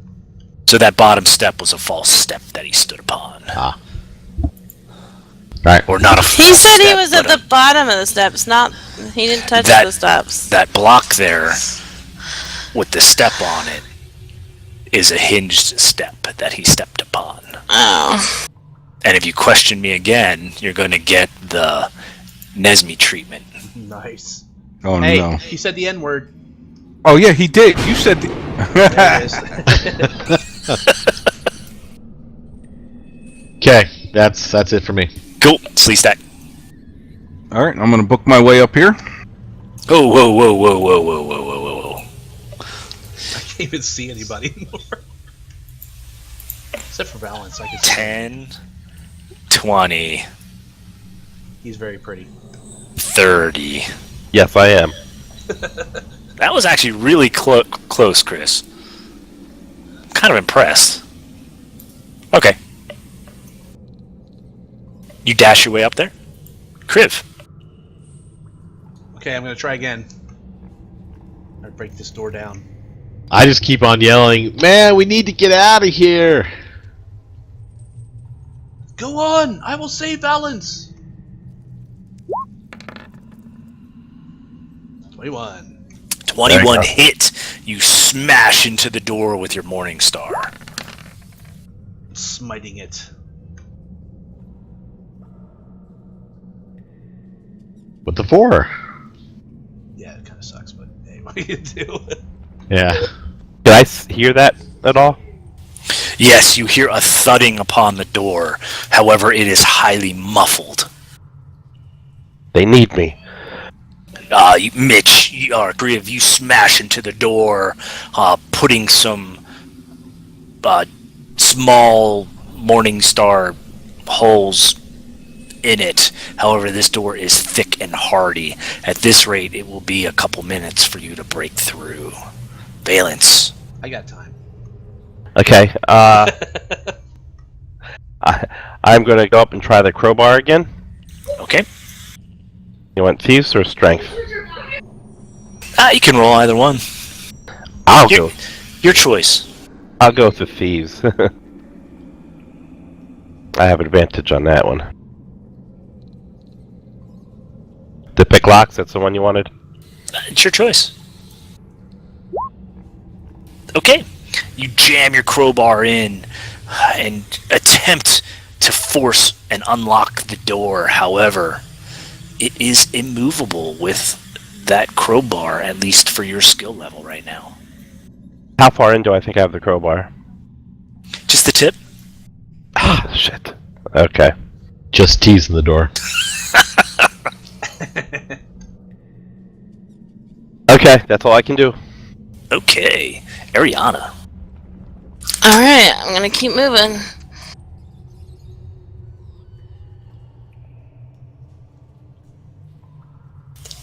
So that bottom step was a false step that he stood upon. Ah. Right. Or not a false He said he step, was at but the bottom of the steps, not. He didn't touch That- the steps. that block there with the step on it is a hinged step that he stepped upon. Oh. And if you question me again, you're going to get the Nesme treatment. Nice. Oh Hey, no. he said the N-word. Oh yeah, he did. You said. There it is. Okay. That's it for me. Cool. Slee stack. All right, I'm gonna book my way up here. Oh, whoa, whoa, whoa, whoa, whoa, whoa, whoa, whoa, whoa. I can't even see anybody anymore. Except for Valence, I can see. 10, 20, He's very pretty. 30. Yes, I am. That was actually really close, Chris. I'm kind of impressed. Okay. You dash your way up there? Kriv. Okay, I'm gonna try again. I break this door down. I just keep on yelling, man, we need to get out of here. Go on! I will save Valence! 21. 21 hit. You smash into the door with your Morning Star. Smiting it. What the for? Yeah, it kind of sucks, but hey, what do you do? Yeah. Did I hear that at all? Yes, you hear a thudding upon the door. However, it is highly muffled. They need me. Mitch, Kriv, you smash into the door, putting some small morning star holes in it. However, this door is thick and hardy. At this rate, it will be a couple minutes for you to break through. Valence. I got time. Okay. I'm going to go up and try the crowbar again. Okay. You want thieves or strength? You can roll either one. I'll Your- go. Your choice. I'll go with the thieves. I have advantage on that one. The pick locks. That's the one you wanted. It's your choice. Okay. You jam your crowbar in and attempt to force and unlock the door. However, it is immovable with that crowbar, at least for your skill level right now. How far in do I think I have the crowbar? Just the tip. Ah, shit. Okay. Just teasing the door. Okay, that's all I can do. Okay. Ariana. Alright, I'm gonna keep moving.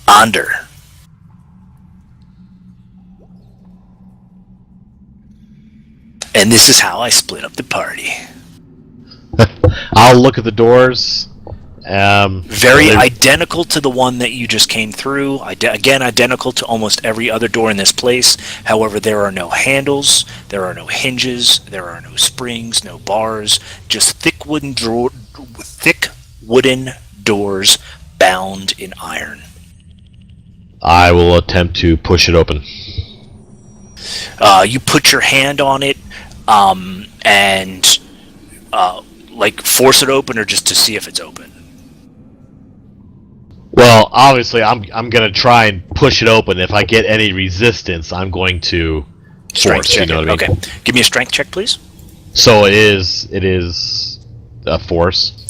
Onder. And this is how I split up the party. I'll look at the doors. Very they- identical to the one that you just came through. Again, identical to almost every other door in this place. However, there are no handles, there are no hinges, there are no springs, no bars. Just thick wooden doors bound in iron. I will attempt to push it open. You put your hand on it and like force it open, or just to see if it's open. Well, obviously, I'm gonna try and push it open. If I get any resistance, I'm going to Strength force. check. You know what I mean? Okay, give me a strength check, please. So it is a force.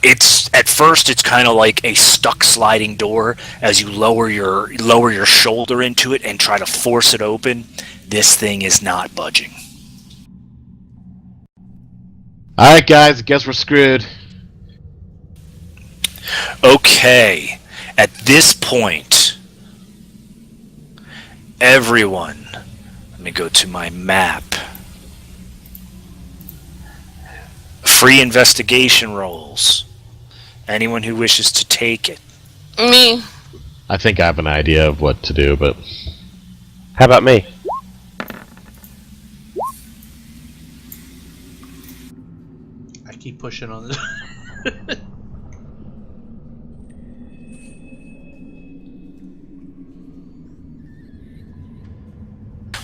It's at first it's kind of like a stuck sliding door. As you lower your shoulder into it and try to force it open, this thing is not budging. All right, guys. Guess we're screwed. Okay, at this point, everyone, let me go to my map. Free investigation rolls. Anyone who wishes to take it. Me. I think I have an idea of what to do, but How about me? I keep pushing on this.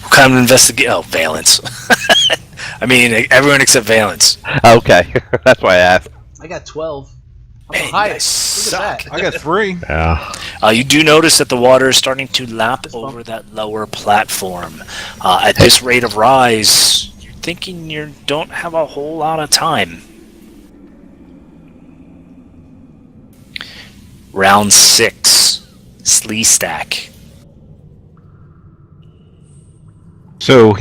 What kind of investigate? Oh, Valence. I mean, everyone except Valence. Okay, that's why I asked. I got 12. I'm Man, the you highest. guys Look at suck. that. I got 3. yeah. You do notice that the water is starting to lap over that lower platform. At this rate of rise, you're thinking you don't have a whole lot of time. Round 6, Slee Stack. So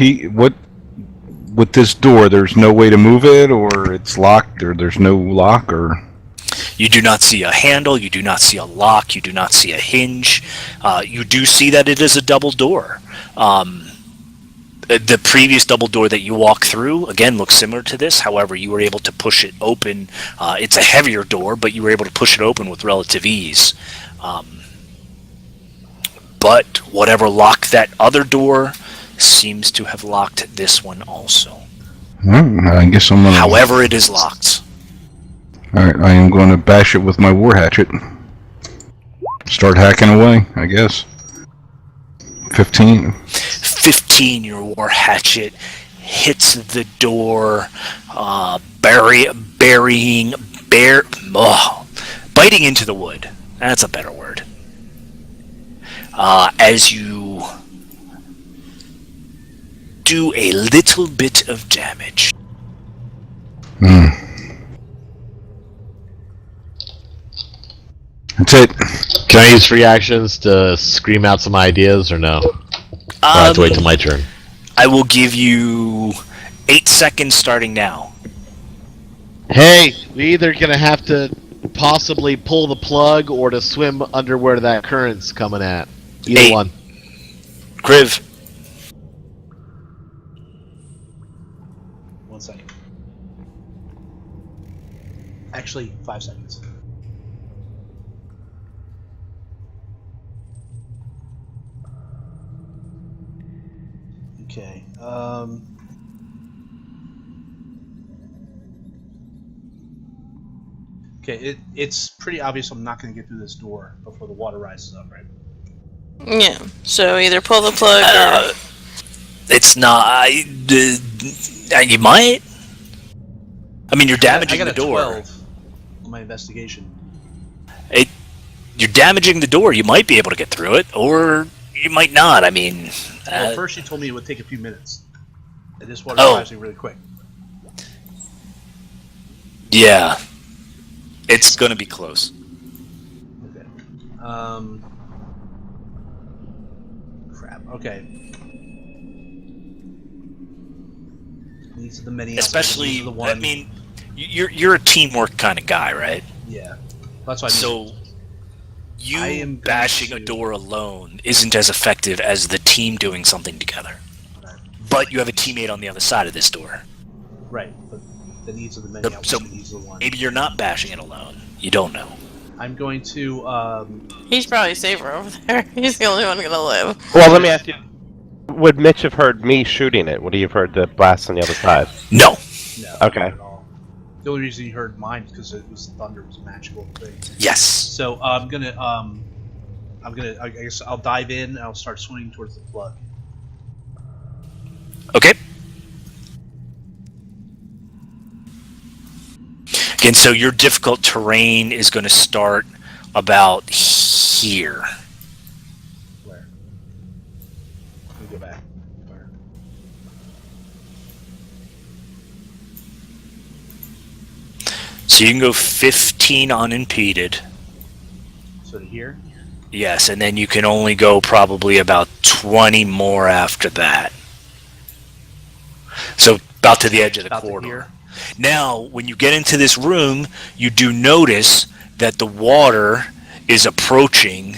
with this door, there's no way to move it, or it's locked, or there's no lock, or... You do not see a handle, you do not see a lock, you do not see a hinge. You do see that it is a double door. The previous double door that you walk through, again, looks similar to this. However, you were able to push it open. It's a heavier door, but you were able to push it open with relative ease. But whatever locked that other door seems to have locked this one also. I guess I'm gonna... However, it is locked. Alright, I am going to bash it with my war hatchet. Start hacking away, I guess. 15. 15, your war hatchet hits the door, biting into the wood. That's a better word. As you do a little bit of damage. That's it. Can I use free actions to scream out some ideas, or no? Or I have to wait till my turn. I will give you 8 seconds starting now. Hey, we either gonna have to possibly pull the plug or to swim under where that current's coming at. Either 8. one. Kriv. 1 second. Actually, 5 seconds. Okay. Okay, it's pretty obvious I'm not going to get through this door before the water rises up, right? Yeah. So either pull the plug or... It's not. You might. I mean, you're damaging I got the door. 12 on my investigation. You're damaging the door. You might be able to get through it, or you might not. I mean, Well, first you told me it would take a few minutes. And this water is actually really quick. Yeah, it's gonna be close. Okay. Crap. Okay. These are the many. Especially, these are the one. I mean, you're a teamwork kind of guy, right? Yeah. That's why. So you I am bashing a door alone isn't as effective as the team doing something together. But you have a teammate on the other side of this door. Right, but the needs of the many outweigh So the needs of the one. maybe you're not bashing it alone. You don't know. I'm going to. He's probably safer over there. He's the only one gonna live. Well, let me ask you. Would Mitch have heard me shooting it? Would he have heard the blast on the other side? No. No. Okay. Not at all. The only reason you heard mine is because it was thunder was a magical thing. Yes. So I'm gonna. I guess I'll dive in and I'll start swimming towards the plug. Okay. Again, so your difficult terrain is going to start about here. Where? Let me go back. Where? So you can go 15 unimpeded. So to here. Yes, and then you can only go probably about 20 more after that. So about to the edge of the About to corridor. here. Now, when you get into this room, you do notice that the water is approaching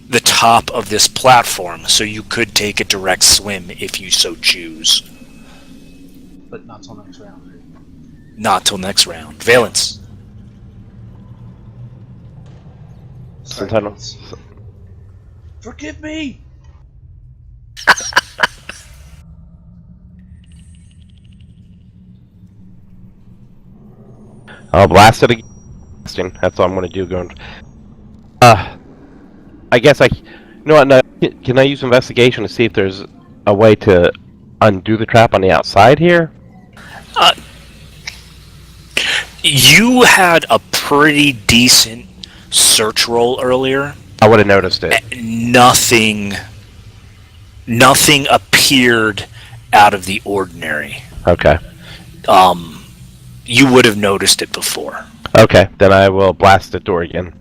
the top of this platform, so you could take a direct swim if you so choose. But not till next round. Right? Not till next round. Valence. Sorry, Centennial. guys. Forgive me. I'll blast it again. That's all I'm going to do. Going. I guess I. You know what? No, can I use investigation to see if there's a way to undo the trap on the outside here? You had a pretty decent search roll earlier. I would have noticed it. Nothing appeared out of the ordinary. Okay. You would have noticed it before. Okay, then I will blast the door again.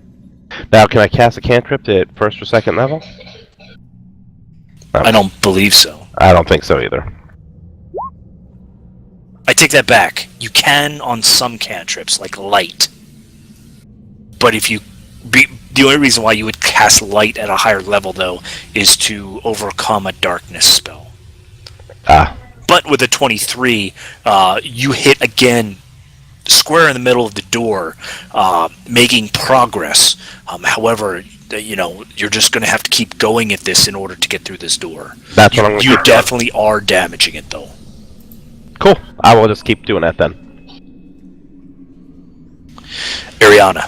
Now, can I cast a cantrip at first or second level? I don't believe so. I don't think so either. I take that back. You can on some cantrips, like light. But if you... the only reason why you would cast light at a higher level, though, is to overcome a darkness spell. But with a 23, you hit again square in the middle of the door, making progress. However, you're just going to have to keep going at this in order to get through this door. That's what I'm going to do. You definitely are damaging it, though. Cool. I will just keep doing that then. Ariana.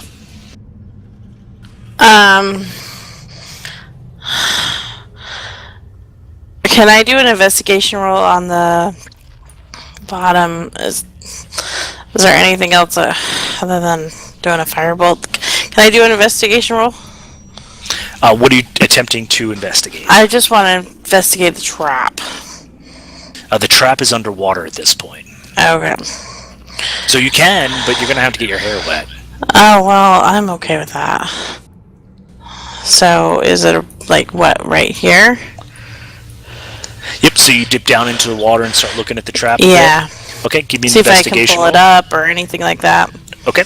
Can I do an investigation roll on the bottom? Is there anything else other than doing a firebolt? Can I do an investigation roll? What are you attempting to investigate? I just want to investigate the trap. The trap is underwater at this point. Okay. So you can, but you're going to have to get your hair wet. Oh, well, I'm okay with that. So, is it, like, what, right here? Yep. So you dip down into the water and start looking at the trap. Yeah. Okay. Give me an See if I can investigation pull it roll. up or anything like that. Okay.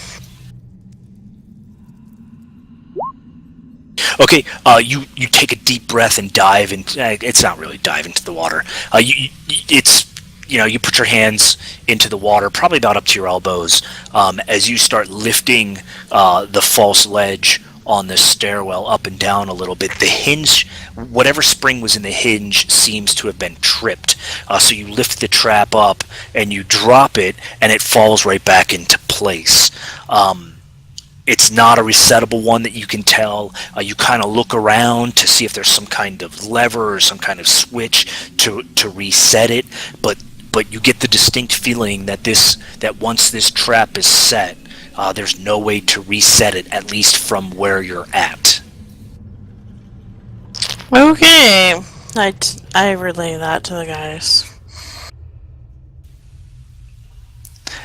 Okay, you take a deep breath and dive in. It's not really dive into the water. You put your hands into the water, probably about up to your elbows, as you start lifting the false ledge on the stairwell up and down a little bit. The hinge, whatever spring was in the hinge, seems to have been tripped. So you lift the trap up and you drop it, and it falls right back into place. It's not a resettable one that you can tell. You kind of look around to see if there's some kind of lever or some kind of switch to reset it, but you get the distinct feeling that once this trap is set, there's no way to reset it, at least from where you're at. Okay. I relay that to the guys.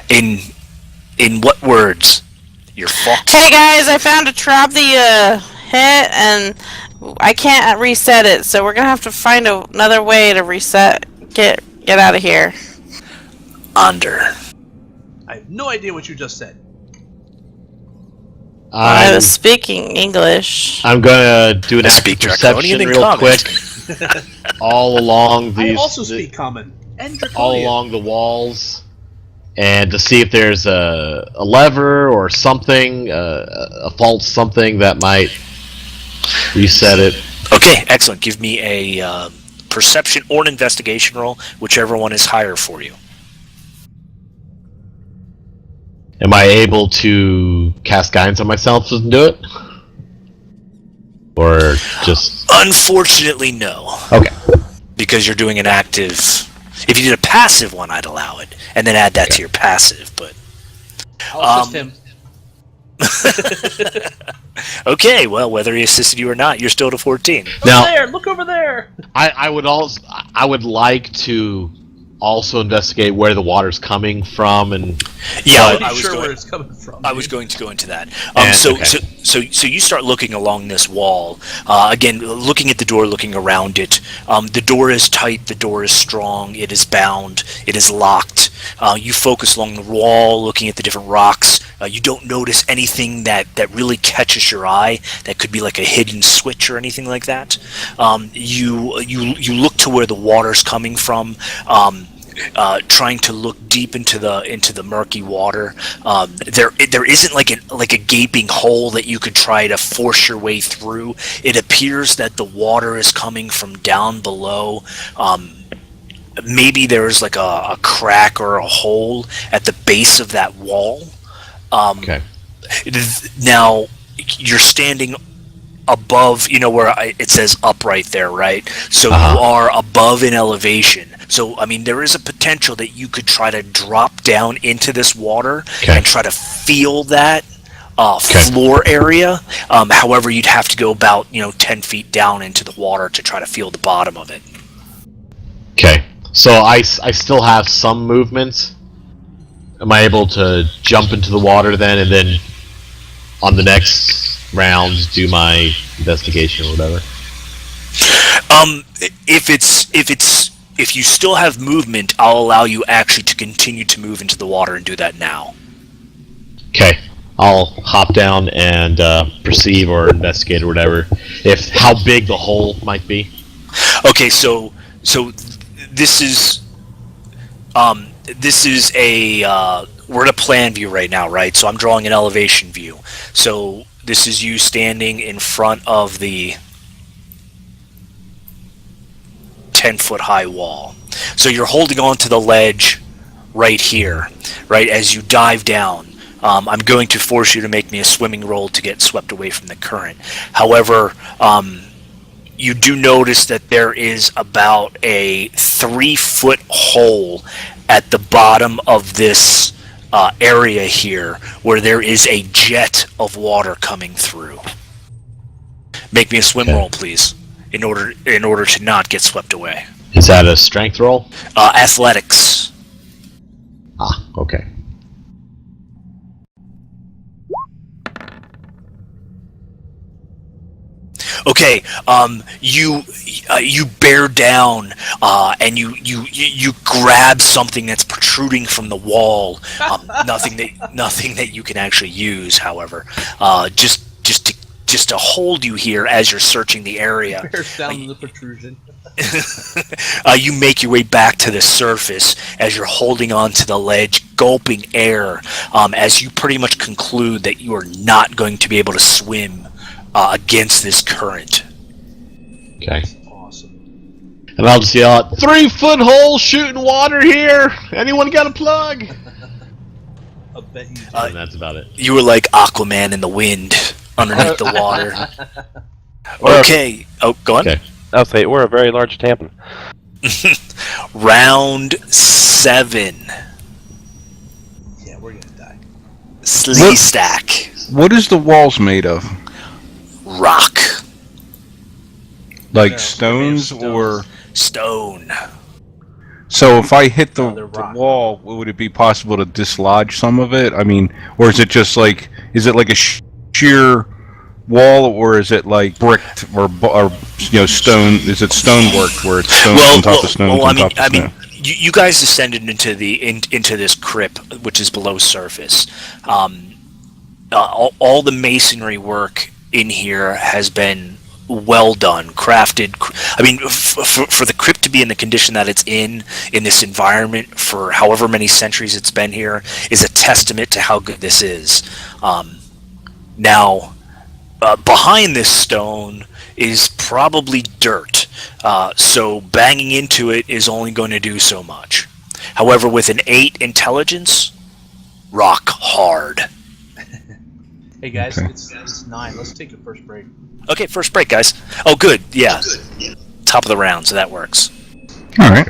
In what words? You're fucked. Hey guys, I found a trap the hit, and I can't reset it, so we're gonna have to find another way to reset. Get out of here. Under. I have no idea what you just said. I was speaking English. I'm gonna do an active Speak perception Draconian in real common. quick. All along I these, also speak common and all Draconian. along the walls, and to see if there's a lever or something, a fault, something that might reset it. Okay, excellent. Give me a perception or an investigation roll, whichever one is higher for you. Am I able to cast guidance on myself and do it? Or just... Unfortunately, no. Okay. Because you're doing an active... If you did a passive one, I'd allow it, and then add that to your passive, but... I'll assist him. Okay, well, whether he assisted you or not, you're still to 14. Now, There, look over there. I would like to also investigate where the water's coming from, and Yeah, I'm sure where it's coming from. I was going to go into that. Okay. So you start looking along this wall. Again, looking at the door, looking around it. The door is tight. The door is strong. It is bound. It is locked. You focus along the wall, looking at the different rocks. You don't notice anything that really catches your eye. That could be like a hidden switch or anything like that. You look to where the water's coming from. Trying to look deep into the murky water. There isn't like a gaping hole that you could try to force your way through. It appears that the water is coming from down below. Maybe there's like a crack or a hole at the base of that wall. okay. Now you're standing above, where it says up right there, right? So you are above in elevation. So, I mean, there is a potential that you could try to drop down into this water and try to feel that floor area. However, you'd have to go about, 10 feet down into the water to try to feel the bottom of it. Okay. So I still have some movement. Am I able to jump into the water then, and then on the next round do my investigation or whatever? If you still have movement, I'll allow you actually to continue to move into the water and do that now. Okay. I'll hop down and perceive or investigate or whatever. How big the hole might be. Okay, so this is a we're in a plan view right now, right? So I'm drawing an elevation view. So this is you standing in front of the 10-foot high wall. So you're holding on to the ledge right here, right? As you dive down, I'm going to force you to make me a swimming roll to get swept away from the current. However, you do notice that there is about a 3-foot hole at the bottom of this area here, where there is a jet of water coming through. Make me a swim roll, please, in order to not get swept away. Is that a strength roll? Athletics. Okay. Okay, you bear down and you grab something that's protruding from the wall. Nothing that you can actually use, however. Just to hold you here as you're searching the area. Bears down to the protrusion. You make your way back to the surface as you're holding on to the ledge, gulping air, as you pretty much conclude that you are not going to be able to swim against this current. Okay. Awesome. And I'll just yell out, 3-foot hole shooting water here! Anyone got a plug? I bet you do. And that's about it. You were like Aquaman in the wind underneath the water. Okay. Oh, go on. Okay. I'll say we're a very large tampon. Round 7. Yeah, we're gonna die. Slee stack. What is the walls made of? Rock. Like Yeah, stones stones. or? Stone. So if I hit No, the they're rock. wall, would it be possible to dislodge some of it? I mean, or is it just like, is it like a sheer wall, or is it like bricked or stone? Is it stonework where it's stone on top of stone on top of stone? You guys descended into into this crypt, which is below surface. All the masonry work in here has been well done, crafted. I mean, for the crypt to be in the condition that it's in this environment for however many centuries it's been here is a testament to how good this is. Now, behind this stone is probably dirt, so banging into it is only going to do so much. However, with an 8 intelligence, rock hard. Hey guys, Okay. it's 9. Let's take a first break. Okay, first break, guys. Oh, good. Yeah. Top of the round, so that works. All right.